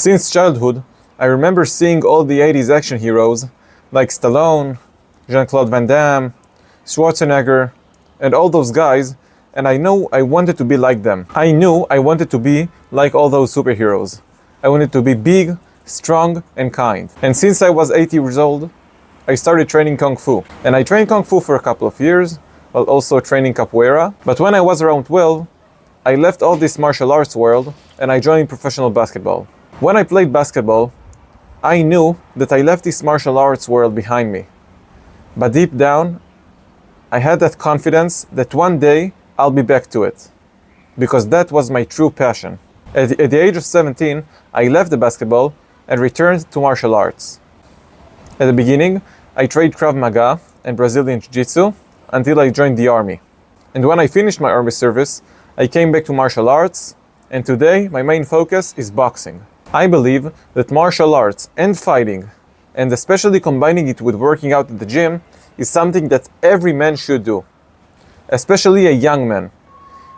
Since childhood, I remember seeing all the 80s action heroes like Stallone, Jean-Claude Van Damme, Schwarzenegger, and all those guys, and I know I wanted to be like them. I knew I wanted to be like all those superheroes. I wanted to be big, strong, and kind. And since I was 8 years old, I started training Kung Fu. And I trained Kung Fu for a couple of years, while also training Capoeira. But when I was around 12, I left all this martial arts world and I joined professional basketball. When I played basketball, I knew that I left this martial arts world behind me. But deep down, I had that confidence that one day I'll be back to it, because that was my true passion. At the age of 17, I left the basketball and returned to martial arts. At the beginning, I trained Krav Maga and Brazilian Jiu-Jitsu until I joined the army. And when I finished my army service, I came back to martial arts, and today my main focus is boxing. I believe that martial arts and fighting, and especially combining it with working out at the gym, is something that every man should do, especially a young man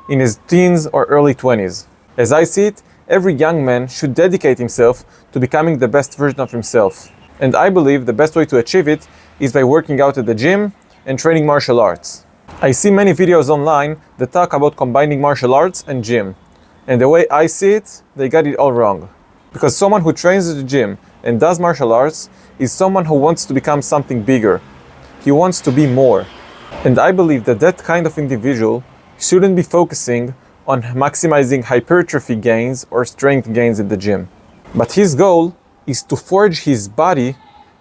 in his teens or early 20s. As I see it, every young man should dedicate himself to becoming the best version of himself. And I believe the best way to achieve it is by working out at the gym and training martial arts. I see many videos online that talk about combining martial arts and gym. And the way I see it, they got it all wrong. Because someone who trains at the gym and does martial arts is someone who wants to become something bigger. He wants to be more. And I believe that that kind of individual shouldn't be focusing on maximizing hypertrophy gains or strength gains at the gym. But his goal is to forge his body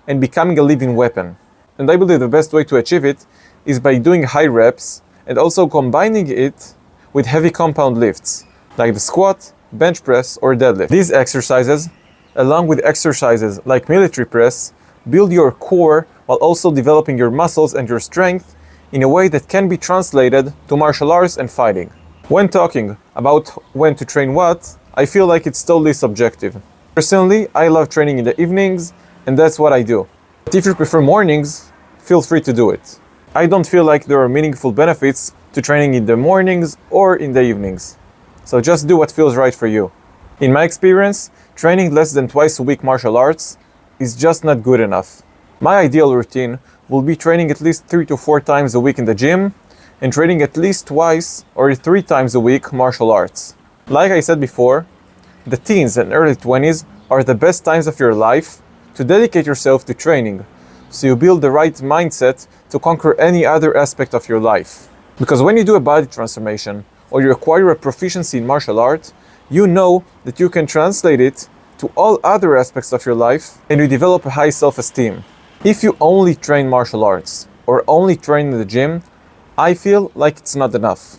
and becoming a living weapon. And I believe the best way to achieve it is by doing high reps and also combining it with heavy compound lifts, like the squat, bench press, or deadlift. These exercises, along with exercises like military press, build your core while also developing your muscles and your strength in a way that can be translated to martial arts and fighting. When talking about when to train what, I feel like it's totally subjective. Personally, I love training in the evenings, and that's what I do. But if you prefer mornings, feel free to do it. I don't feel like there are meaningful benefits to training in the mornings or in the evenings. So just do what feels right for you. In my experience, training less than twice a week martial arts is just not good enough. My ideal routine will be training at least 3 to 4 times a week in the gym and training at least twice or 3 times a week martial arts. Like I said before, the teens and early 20s are the best times of your life to dedicate yourself to training, so you build the right mindset to conquer any other aspect of your life. Because when you do a body transformation or you acquire a proficiency in martial art, you know that you can translate it to all other aspects of your life and you develop a high self-esteem. If you only train martial arts or only train in the gym, I feel like it's not enough.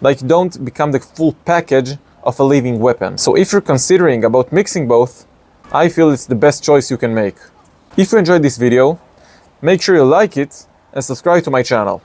Like you don't become the full package of a living weapon. So if you're considering about mixing both, I feel it's the best choice you can make. If you enjoyed this video, make sure you like it and subscribe to my channel.